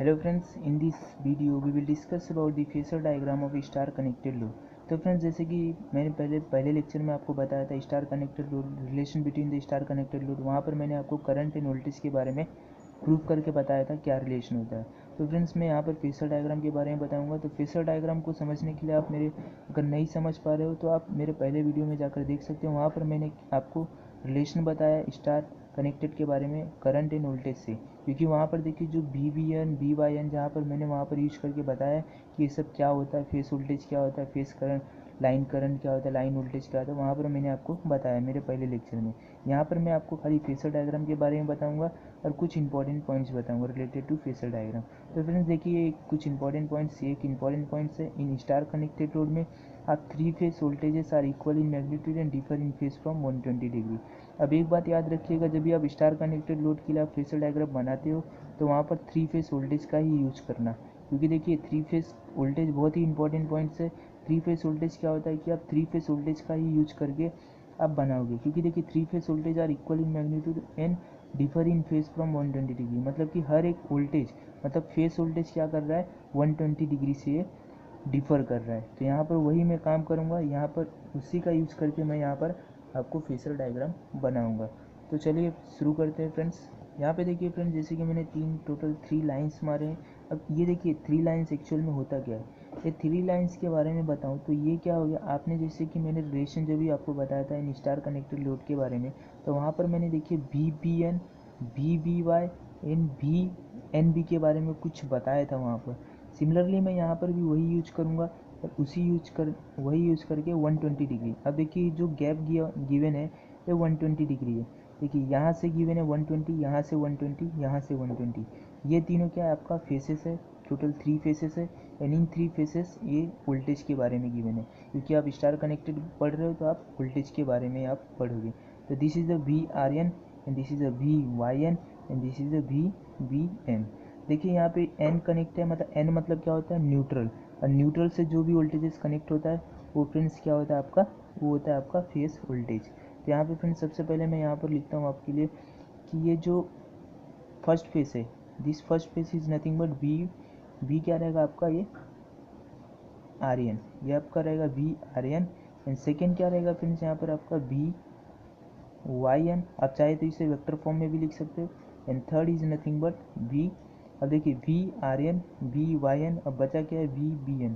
Hello friends, in this video we will discuss about the phasor diagram of star connected load. तो friends, जैसे कि मैंने पहले lecture में आपको बताया था star connected load, relation between the star connected load, वहाँ पर मैंने आपको करंट एंड वोल्टेज के बारे में प्रूव करके बताया था क्या रिलेशन होता है। तो फ्रेंड्स, मैं यहाँ पर फेसर डायग्राम के बारे में बताऊंगा। तो फेसर डायग्राम को समझने के लिए आप मेरे अगर नहीं समझ पा रहे हो तो आप मेरे पहले वीडियो में जाकर देख सकते हो। वहाँ पर मैंने आपको रिलेशन बताया स्टार कनेक्टेड के बारे में करंट एंड वोल्टेज से, क्योंकि वहाँ पर देखिए जो BVN BYN जहाँ पर मैंने वहाँ पर यूज करके बताया कि ये सब क्या होता है, फेस वोल्टेज क्या होता है, फेस करंट, लाइन करंट क्या होता है, लाइन वोल्टेज क्या होता है, वहाँ पर मैंने आपको बताया मेरे पहले लेक्चर में। यहाँ पर मैं आपको खाली फेसर डायग्राम के बारे में बताऊँगा और कुछ इंपॉर्टेंट पॉइंट्स बताऊँगा रिलेटेड टू फेसर डायग्राम। तो फ्रेंड्स देखिए, कुछ इंपॉर्टेंट पॉइंट्स, एक इंपॉर्टेंट पॉइंट्स है इन स्टार कनेक्टेड लोड में आप 3 phase voltages are equal in magnitude and differ in phase from 120 degree. अब एक बात याद रखिएगा, जब भी आप स्टार कनेक्टेड लोड के लिए आप फेसर डायग्राम बनाते हो तो वहाँ पर 3 फेस वोल्टेज का ही यूज करना, क्योंकि देखिए 3 फेस वोल्टेज बहुत ही इंपॉर्टेंट पॉइंट्स है। 3 फेस वोल्टेज क्या होता है कि आप 3 फेस वोल्टेज का ही यूज करके आप बनाओगे, क्योंकि देखिए 3 phase voltage are equal in magnitude and differ in phase from 120 degree. मतलब कि हर एक वोल्टेज, मतलब फेस वोल्टेज क्या कर रहा है, 120 डिग्री से डिफ़र कर रहा है। तो यहाँ पर वही मैं काम करूँगा, यहाँ पर उसी का यूज़ करके मैं यहाँ पर आपको फेसर डायग्राम बनाऊँगा। तो चलिए शुरू करते हैं फ्रेंड्स। यहाँ पे देखिए फ्रेंड्स, जैसे कि मैंने टोटल 3 लाइंस मारे हैं। अब ये देखिए 3 लाइंस एक्चुअल में होता क्या है, ये 3 लाइंस के बारे में बताऊँ तो ये क्या हो गया, आपने जैसे कि मैंने रिलेशन जब भी आपको बताया था इन स्टार कनेक्टेड लोड के बारे में, तो वहाँ पर मैंने देखिए BBN BBY एंड BNB के बारे में कुछ बताया था वहाँ पर। सिमिलरली मैं यहाँ पर भी वही यूज करूँगा और वही यूज करके 120 डिग्री। अब देखिए जो गैप गिवन है ये 120 डिग्री है। देखिए यहाँ से गिवन है 120, यहाँ से 120, यहाँ से 120। ये तीनों क्या है, आपका फेसेस है, टोटल 3 फेसेस है। एंड इन 3 फेसेस ये वोल्टेज के बारे में गिवन है, क्योंकि आप स्टार कनेक्टेड पढ़ रहे हो तो आप वोल्टेज के बारे में आप पढ़ोगे। तो this is the VRN and this is the VYN and this is the VBN। देखिए यहाँ पे N कनेक्ट है, मतलब N मतलब क्या होता है, न्यूट्रल। और न्यूट्रल से जो भी वोल्टेजेस कनेक्ट होता है वो फ्रेंड्स क्या होता है आपका, वो होता है आपका फेस वोल्टेज। तो यहाँ पे फ्रेंड्स सबसे पहले मैं यहाँ पर लिखता हूँ आपके लिए कि ये जो फर्स्ट फेस है, this first face is nothing but V क्या रहेगा आपका, ये RN, ये आपका रहेगा VRN। एंड सेकेंड क्या रहेगा फ्रेंड्स यहाँ पर आपका VYN, आप चाहे तो इसे वेक्टर फॉर्म में भी लिख सकते हो। And third is nothing but V। अब देखिए VRN VYN, अब बचा क्या है, VBN।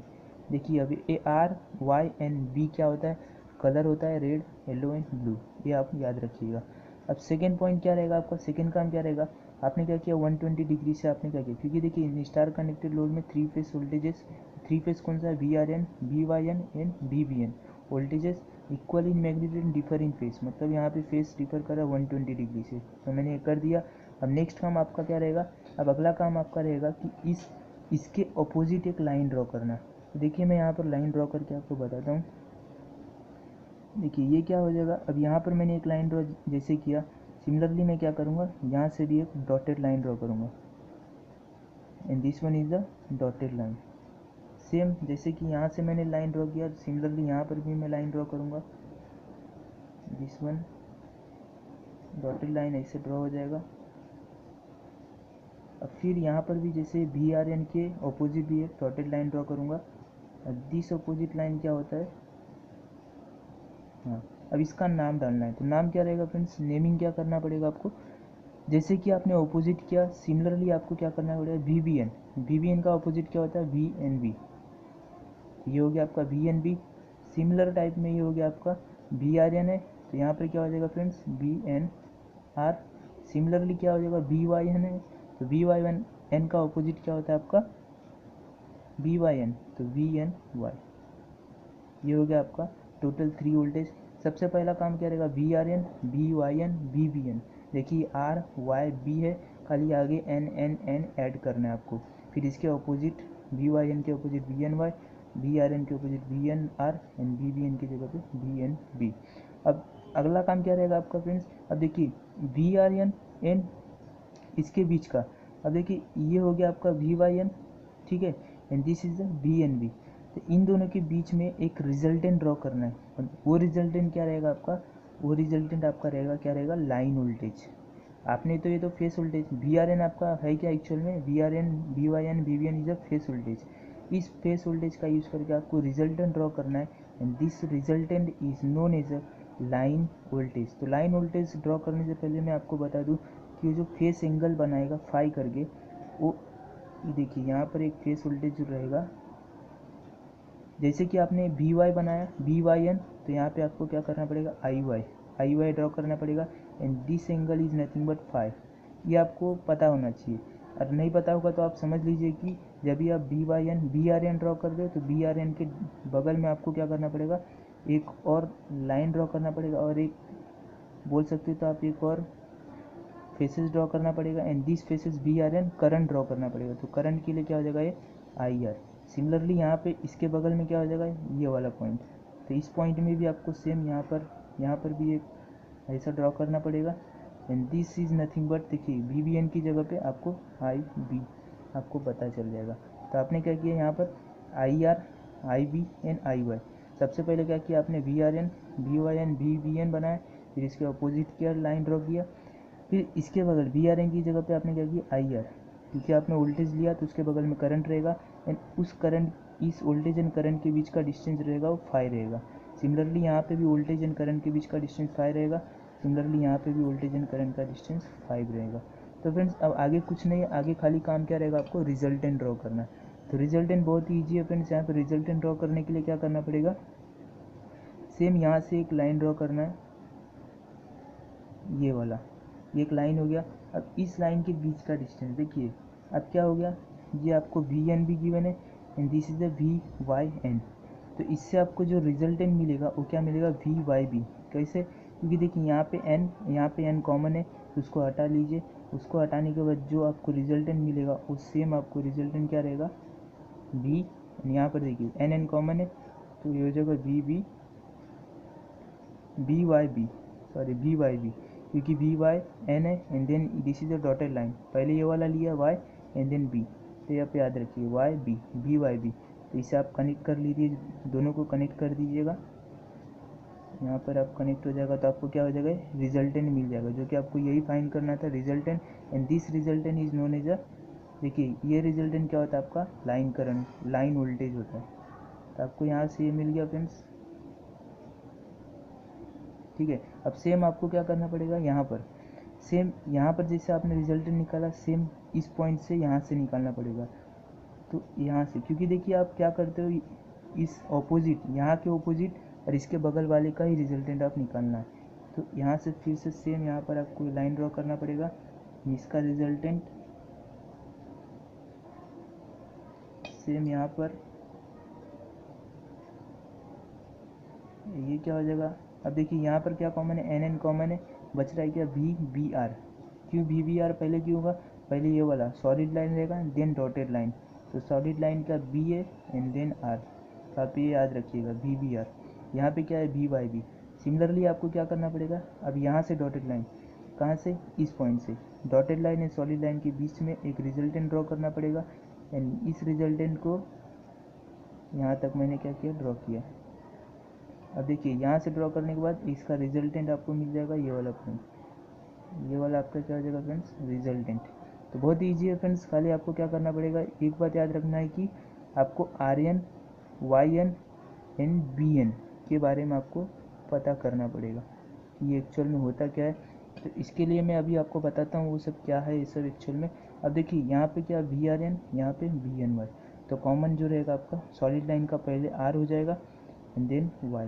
देखिए अब ARYN B क्या होता है, कलर होता है रेड, येलो एंड ब्लू, ये आप याद रखिएगा। अब सेकेंड पॉइंट क्या रहेगा आपका, सेकेंड काम क्या रहेगा, आपने क्या किया 120 डिग्री से आपने क्या किया, क्योंकि देखिए इन स्टार कनेक्टेड लोड में 3 फेस वोल्टेजेस, 3 फेस कौन सा है, VRN VYN and VBN। Voltages equal in magnitude differ in face, मतलब यहाँ पे फेस डिफर कर रहा है 120 डिग्री से। तो मैंने ये कर दिया। अब नेक्स्ट काम आपका क्या रहेगा, अब अगला काम आपका रहेगा कि इसके अपोजिट एक लाइन ड्रॉ करना। तो देखिए मैं यहाँ पर लाइन ड्रॉ करके आपको बताता हूँ। देखिए ये क्या हो जाएगा, अब यहाँ पर मैंने एक लाइन ड्रॉ जैसे किया, सिमिलरली मैं क्या करूँगा, यहाँ से भी एक डॉटेड लाइन ड्रॉ करूँगा and this one is the dotted line. Same जैसे कि यहाँ से मैंने लाइन ड्रॉ किया, सिमिलरली यहाँ पर भी मैं लाइन ड्रॉ करूँगा, दिस वन डॉटेड लाइन ऐसे ड्रॉ हो जाएगा। अब फिर यहाँ पर भी जैसे VRN के ऑपोजिट भी एक डॉटेड लाइन ड्रॉ करूँगा। दिस ऑपोजिट लाइन क्या होता है, हाँ, अब इसका नाम डालना है। तो नाम क्या रहेगा फ्रेंड्स, नेमिंग क्या करना पड़ेगा आपको, जैसे कि आपने ऑपोजिट किया सिमिलरली आपको क्या करना पड़ेगा, VBN का ऑपोजिट क्या होता है, VNB। ये हो गया आपका VNB। सिमिलर टाइप में ये हो गया आपका VRN है, तो यहाँ पर क्या हो जाएगा फ्रेंड्स, VNR। सिमिलरली क्या हो जाएगा, VYN है, तो VYN का ऑपोजिट क्या होता है आपका, VYN, तो VNY। ये हो गया आपका टोटल 3 वोल्टेज। सबसे पहला काम क्या रहेगा, VRN VYN VBN। देखिए RYB है, खाली आगे N ऐड करना है आपको। फिर इसके ऑपोजिट VYN के ऑपोजिट VNY, VRN के ऑपोजिट VNR एंड VBN की जगह पे VNB। अब अगला काम क्या रहेगा आपका फ्रेंड्स, अब देखिए VRN एंड इसके बीच का, अब देखिए ये हो गया आपका VYN, ठीक है, and this is the VNB। तो इन दोनों के बीच में एक रिजल्टेंट ड्रॉ करना है, और वो रिजल्टेंट क्या रहेगा आपका, वो रिजल्टेंट आपका रहेगा क्या रहेगा, लाइन वोल्टेज। आपने तो ये तो phase voltage V R N आपका है क्या एक्चुअल में, V R N V Y N V V N is a phase voltage. इस फेस वोल्टेज का यूज़ करके आपको रिजल्टेंट ड्रॉ करना है, and this resultant is known as a line voltage. तो लाइन वोल्टेज ड्रॉ करने से पहले मैं आपको बता दूं कि जो फेस एंगल बनाएगा फाई करके, वो देखिए यहाँ पर एक फेस वोल्टेज जो रहेगा, जैसे कि आपने वी वाई बनाया वी वाई एन, तो यहाँ पे आपको क्या करना पड़ेगा, आई वाई ड्रॉ करना पड़ेगा, and this angle is nothing but phi. ये आपको पता होना चाहिए, और नहीं पता होगा तो आप समझ लीजिए कि जब भी आप V Y N B R N draw कर रहे हो तो बी आर एन के बगल में आपको क्या करना पड़ेगा, एक और लाइन ड्रॉ करना पड़ेगा, और एक बोल सकते हो तो आप एक और फेसेस ड्रॉ करना पड़ेगा, and this phases B R N current draw करना पड़ेगा। तो करंट के लिए क्या हो जाएगा, ये आई आर। सिमिलरली यहाँ पे इसके बगल में क्या हो जाएगा, ये वाला पॉइंट। तो इस पॉइंट में भी आपको सेम यहाँ पर भी एक ऐसा ड्रॉ करना पड़ेगा, and this is nothing but, देखिए वी बी एन की जगह पे आपको आई बी आपको पता चल जाएगा। तो आपने क्या किया यहाँ पर I R I B N I Y, सबसे पहले क्या किया आपने V R N V Y N V V N बनाया, फिर इसके अपोजिट किया लाइन ड्रॉ किया, फिर इसके बगल वी आर एन की जगह पे आपने क्या किया आई आर, क्योंकि आपने वोल्टेज लिया तो उसके बगल में करंट रहेगा, एंड उस करंट इस वोल्टेज एंड करंट के बीच का डिस्टेंस रहेगा वो फाई रहेगा। सिमिलरली यहाँ पे भी वोल्टेज एंड करंट के बीच का डिस्टेंस फाई रहेगा, सिमिलरली यहाँ पे भी वोल्टेज एंड करंट का डिस्टेंस 5 रहेगा। तो फ्रेंड्स अब आगे कुछ नहीं है, आगे खाली काम क्या रहेगा, आपको रिजल्टेंट ड्रॉ करना है। तो रिजल्टेंट बहुत ही ईजी है फ्रेंड्स। यहाँ पे रिजल्टेंट ड्रॉ करने के लिए क्या करना पड़ेगा, सेम यहाँ से एक लाइन ड्रॉ करना है, ये वाला, ये एक लाइन हो गया। अब इस लाइन के बीच का डिस्टेंस देखिए, अब क्या हो गया, ये आपको वी एन भी गिवन है, and this is the V Y N. तो इससे आपको जो रिजल्टेंट मिलेगा वो क्या मिलेगा, वी वाई बी। कैसे, क्योंकि देखिए यहाँ पे एन कॉमन है, तो उसको हटा लीजिए, उसको हटाने के बाद जो आपको रिजल्टेंट मिलेगा वो सेम आपको रिजल्टेंट क्या रहेगा, वी, यहाँ पर देखिए एन एन कॉमन है, तो ये हो जाएगा V B B Y B, sorry B Y B, क्योंकि वी वाई एन है, and then this is a dotted line, पहले ये वाला लिया वाई एंड देन बी, तो यहाँ पे याद रखिए वाई बी वाई बी। तो इसे आप कनेक्ट कर लीजिए, दोनों को कनेक्ट कर दीजिएगा, यहाँ पर आप कनेक्ट हो जाएगा तो आपको क्या हो जाएगा, रिजल्टेंट मिल जाएगा, जो कि आपको यही फाइंड करना था, resultant, and this resultant is known as a, देखिए ये रिजल्टेंट क्या होता है आपका, लाइन करंट लाइन वोल्टेज होता है। तो आपको यहाँ से ये मिल गया फ्रेंड्स, ठीक है। अब सेम आपको क्या करना पड़ेगा, यहाँ पर सेम यहाँ पर जैसे आपने रिजल्टेंट निकाला, सेम इस पॉइंट से यहाँ से निकालना पड़ेगा। तो यहाँ से, क्योंकि देखिए आप क्या करते हो, इस ऑपोजिट यहाँ के ऑपोजिट और इसके बगल वाले का ही रिजल्टेंट आप निकालना है। तो यहाँ से फिर से सेम यहाँ पर आपको लाइन ड्रॉ करना पड़ेगा, इसका रिजल्टेंट सेम यहाँ पर, ये क्या हो जाएगा। अब देखिए यहाँ पर क्या कॉमन है, एन एन कॉमन है, बच रहा है क्या, वी बी आर। क्यों वी बी आर पहले क्यों होगा, पहले ये वाला सॉलिड लाइन रहेगा, देन डॉटेड लाइन, तो सॉलिड लाइन का बी है एंड देन आर, तो आप ये याद रखिएगा वी बी आर। यहाँ पे क्या है, बी वाई बी। सिमिलरली आपको क्या करना पड़ेगा, अब यहाँ से डॉटेड लाइन, कहाँ से, इस पॉइंट से dotted line and solid line के बीच में एक रिजल्टेंट ड्रॉ करना पड़ेगा, एंड इस रिजल्टेंट को यहाँ तक मैंने क्या किया, ड्रॉ किया। अब देखिए यहाँ से ड्रॉ करने के बाद इसका रिजल्टेंट आपको मिल जाएगा, ये वाला पॉइंट, ये वाला आपका क्या हो जाएगा फ्रेंड्स, रिजल्टेंट। तो बहुत ईजी है फ्रेंड्स, खाली आपको क्या करना पड़ेगा, एक बात याद रखना है कि आपको R N Y N and B N के बारे में आपको पता करना पड़ेगा कि ये एक्चुअल में होता क्या है। तो इसके लिए मैं अभी आपको बताता हूँ वो सब क्या है, ये सब एक्चुअल में। अब देखिए यहाँ पे क्या, वी आर एन, यहाँ पे वी एन वाई, तो कॉमन जो रहेगा आपका सॉलिड लाइन का पहले आर हो जाएगा एंड देन वाई।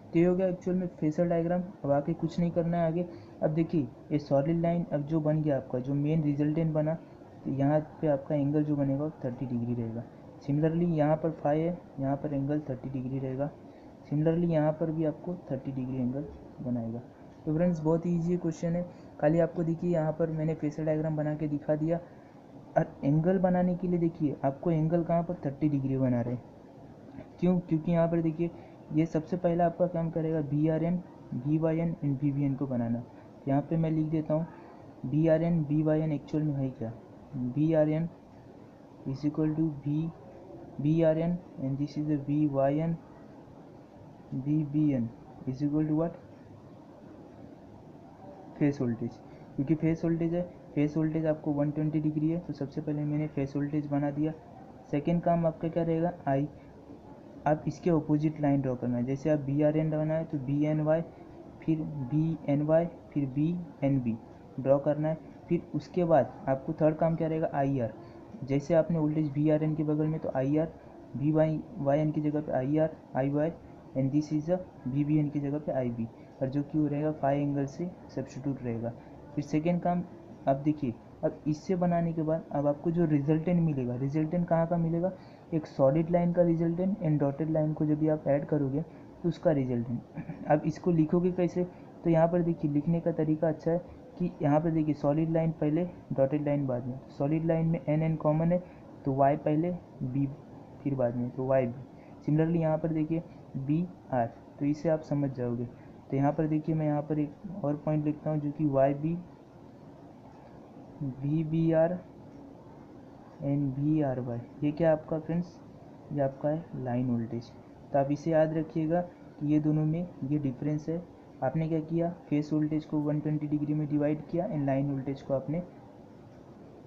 तो ये हो गया एक्चुअल में फेसर डायग्राम। अब आगे कुछ नहीं करना है आगे। अब देखिए ये सॉलिड लाइन अब जो बन गया आपका, जो मेन रिजल्टेंट बना, तो यहाँ पे आपका एंगल जो बनेगा वो 30 डिग्री रहेगा। सिमिलरली यहाँ पर फाई है, यहाँ पर एंगल 30 डिग्री रहेगा। सिमिलरली यहाँ पर भी आपको 30 डिग्री एंगल बनाएगा। तो फ्रेंड्स बहुत ही ईजी क्वेश्चन है, खाली आपको देखिए यहाँ पर मैंने फेसर डायग्राम बना के दिखा दिया। और एंगल बनाने के लिए देखिए आपको एंगल कहाँ पर 30 डिग्री बना रहे हैं, क्यों, क्योंकि यहाँ पर देखिए ये सबसे पहला आपका काम करेगा B R N B Y N and B V N को बनाना। तो यहाँ पे मैं लिख देता हूँ B R N B Y N actual में है क्या, B R N is equal to B R N and this is B Y N B B N is equal to what, phase voltage, क्योंकि phase voltage है, phase voltage आपको 120 degree है, तो सबसे पहले मैंने फेस वोल्टेज बना दिया। सेकेंड काम आपका क्या रहेगा, आई, आप इसके अपोजिट लाइन ड्रॉ करना है। जैसे आप बी आर एन बनाए तो बी एन वाई, फिर बी एन वाई, फिर बी एन बी ड्रॉ करना है। फिर उसके बाद आपको थर्ड काम क्या रहेगा, आई आर। जैसे आपने वोल्टेज वी आर एन के बगल में, तो I R, V Y Y N की जगह पे I R I Y, and this is a V B N की जगह पे आई बी, और जो कि वो रहेगा फाई एंगल से सब्स्टिट्यूट रहेगा। फिर सेकेंड काम, अब देखिए, अब इससे बनाने के बाद अब आपको जो रिजल्टेंट मिलेगा, रिजल्टेंट कहाँ का मिलेगा, एक सॉलिड लाइन का रिजल्टेंट एंड डॉटेड लाइन को जब भी आप ऐड करोगे तो उसका रिजल्टेंट। अब इसको लिखोगे कैसे, तो यहाँ पर देखिए लिखने का तरीका अच्छा है कि यहाँ पर देखिए सॉलिड लाइन पहले, डॉटेड लाइन बाद में। सॉलिड लाइन में एन एन कॉमन है, तो वाई पहले, बी फिर बाद में, तो वाई बी। सिमिलरली यहाँ पर देखिए बी आर, तो इसे आप समझ जाओगे। तो यहाँ पर देखिए मैं यहाँ पर एक और पॉइंट लिखता हूँ, जो कि Y B, V B R and V R Y, ये क्या आपका फ्रेंड्स, ये आपका है लाइन वोल्टेज। तो आप इसे याद रखिएगा कि ये दोनों में ये डिफरेंस है। आपने क्या किया, फेस वोल्टेज को 120 डिग्री में डिवाइड किया एंड लाइन वोल्टेज को आपने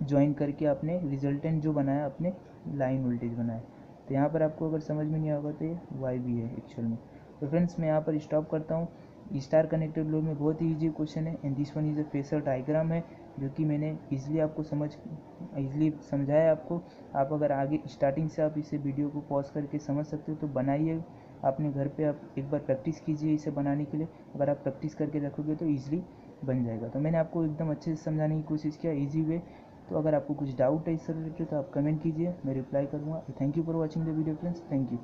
ज्वाइन करके आपने रिजल्टेंट जो बनाया आपने लाइन वोल्टेज बनाया। तो यहाँ पर आपको अगर समझ में नहीं आएगा तो ये वाई भी है एक्चुअल में। तो फ्रेंड्स मैं यहाँ पर स्टॉप करता हूँ। स्टार कनेक्टेड लोड में बहुत ही ईजी क्वेश्चन है, and this one is a phasor diagram है, जो कि मैंने ईजिली आपको ईजिली समझाया आपको। आप अगर आगे स्टार्टिंग से आप इसे वीडियो को पॉज करके समझ सकते हो तो बनाइए अपने घर पे, आप एक बार प्रैक्टिस कीजिए इसे बनाने के लिए। अगर आप प्रैक्टिस करके रखोगे तो ईजिली बन जाएगा। तो मैंने आपको एकदम अच्छे से समझाने की कोशिश किया, ईजी वे। तो अगर आपको कुछ डाउट है इससे रिलेटेड तो आप कमेंट कीजिए, मैं रिप्लाई करूँगा। Thank you for watching the video friends, thank you.